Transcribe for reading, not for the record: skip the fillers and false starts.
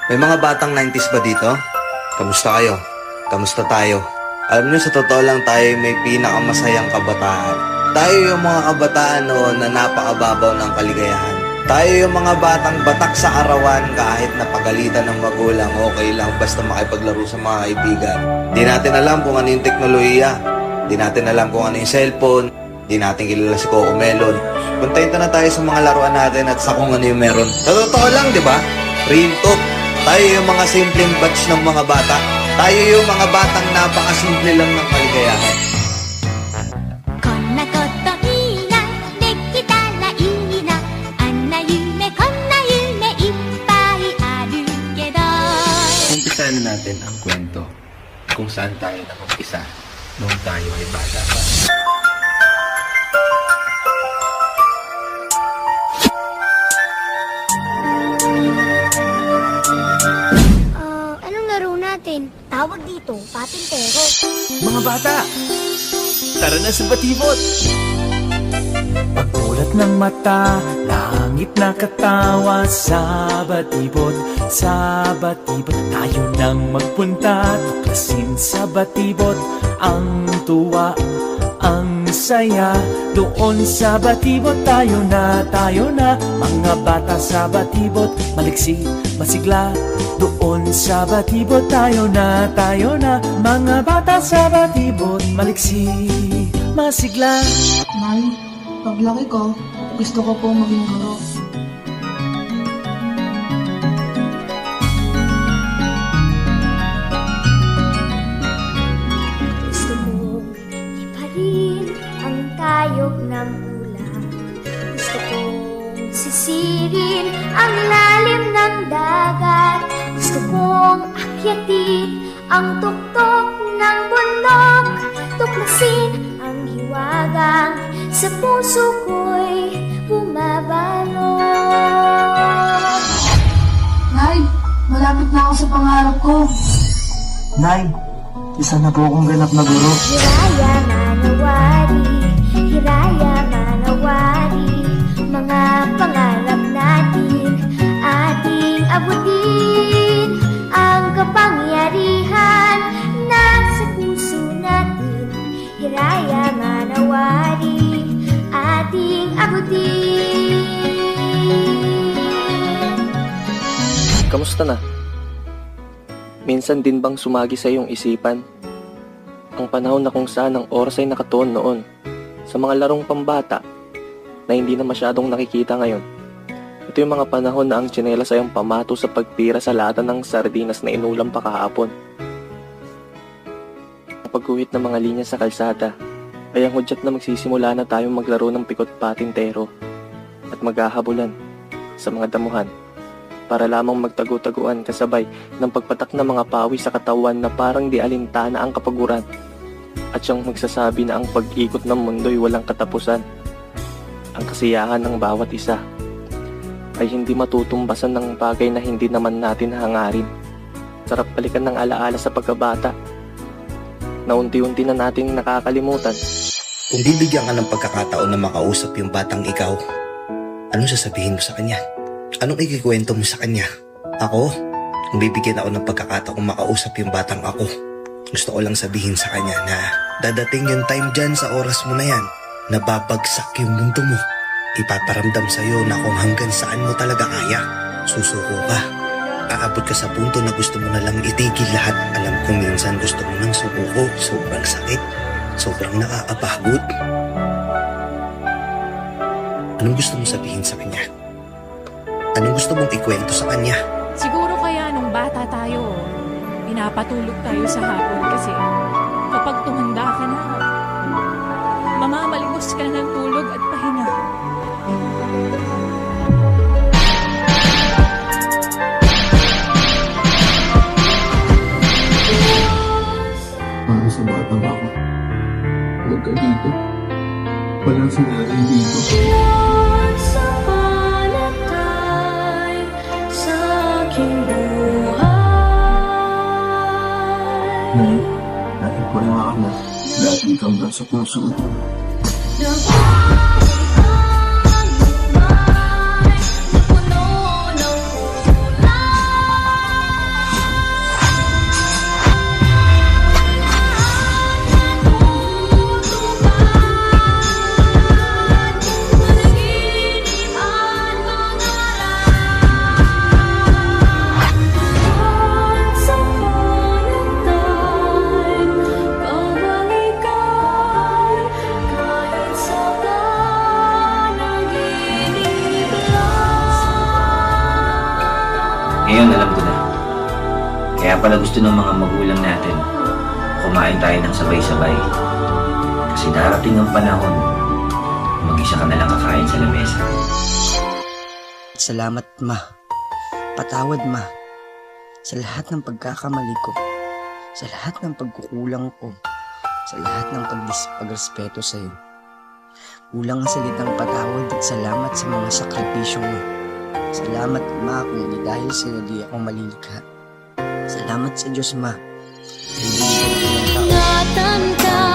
May mga batang 90s ba dito? Kamusta kayo? Kamusta tayo? Alam niyo, sa totoo lang tayo may pinakamasayang kabataan. Tayo yung mga kabataan noon na napakababaw ng kaligayahan. Tayo yung mga batang batak sa arawan kahit napagalitan ng magulang, okay lang basta makipaglaro sa mga kaibigan. Di natin alam kung ano yung teknolohiya. Di natin alam kung ano yung cellphone. Di natin kilala si Coco Melon. Kontento na tayo sa mga laruan natin at sa kung ano yung meron. Sa totoo lang, di ba? Real talk. Tayo yung mga simpleng batch ng mga bata. Tayo yung mga batang napakasimple lang ng kaligayahan. こんなこといいな、できたらいいな、あんな夢こんな夢いっぱいあるけど。 Umpisahan na natin ang kwento kung saan tayo nag-umpisa noong tayo ay bata pa. Anong laro natin? Tawag dito, patintero. Mga bata, tara na sa batibot! Pagmulat ng mata, langit na katawa sa batibot. Sa batibot, tayo nang magpunta, tuklasin sa batibot ang tuwa, ang saya. Doon sa batibot tayo na, mga bata sa batibot, maliksi, masigla. Doon sa batibot tayo na, mga bata sa batibot, maliksi, masigla. Nay, paglaki ko, gusto ko po maging guro. Gusto kong iparin ang tayog ng ulan. Gusto kong sisirin ang lalim ng dagat. Gusto kong akyatin ang tuktok ng bundok. Tuklasin ang hiwagang sa puso ko'y bumabalot. Nay, malapit na ako sa pangarap ko. Nay, isa na po akong ganap na guro. Hiraya manawari, hiraya manawari, mga pangarap natin, ating abutin. Ang kapangyarihan nasa puso natin, hiraya manawari, ating abutin. Kamusta na? Minsan din bang sumagi sa iyong isipan ang panahon na kung saan ang oras ay nakatuon noon sa mga larong pambata na hindi na masyadong nakikita ngayon? Ito yung mga panahon na ang tsinelas ay ang pamato sa pagtira sa lata ng sardinas na inulam pa kahapon. Ang pagguhit ng mga linya sa kalsada ay ang hudyat na magsisimula na tayong maglaro ng pikot patintero at maghahabulan sa mga damuhan para lamang magtago-taguan kasabay ng pagpatak ng mga pawi sa katawan na parang di alintana ang kapaguran at siyang magsasabi na ang pag-ikot ng mundo'y walang katapusan. Ang kasiyahan ng bawat isa ay hindi matutumbasan ng bagay na hindi naman natin hangarin. Sarap balikan ng alaala sa pagkabata na unti-unti na nating nakakalimutan. Kung bibigyan ka ng pagkakataon na makausap yung batang ikaw, anong sasabihin mo sa kanya? Anong ikikwento mo sa kanya? Ako, kung bibigyan ako ng pagkakataong makausap yung batang ako, gusto ko lang sabihin sa kanya na dadating yung time dyan sa oras mo na yan na babagsak yung mundo mo. Ipaparamdam sa'yo na kung hanggang saan mo talaga kaya. Susuko ka. Aabot ka sa punto na gusto mo na lang itigil lahat. Alam kong minsan gusto mo nang sumuko. Sobrang sakit. Sobrang nakakapagod. Anong gusto mo sabihin sa kanya? Anong gusto mong ikwento sa kanya? Siguro kaya nung bata tayo, pinapatulog tayo sa hapon kasi kapag tumanda ka na, mamamalimos ka ng tulog at pahinga. Para sa batang ako, huwag ka dito. Walang sinanay dito. Once upon a time, sa aking buhay. Nay, dahil wala ka na, lagi kang nasa puso. Ngayon alam ko na. Kaya pala gusto ng mga magulang natin kumain tayo ng sabay-sabay. Kasi darating ang panahon, mag-isa ka na lang kakain sa lamesa. Salamat, Ma. Patawad, Ma. Sa lahat ng pagkakamali ko. Sa lahat ng pagkukulang ko. Sa lahat ng pagrespeto sa'yo. Kulang ang salitang patawad at salamat sa mga sakripisyo mo. Salamat, Ma, kung hindi dahil sa'yo di ako malilikha. Salamat sa Diyos, Ma. Hindi ko ng tao.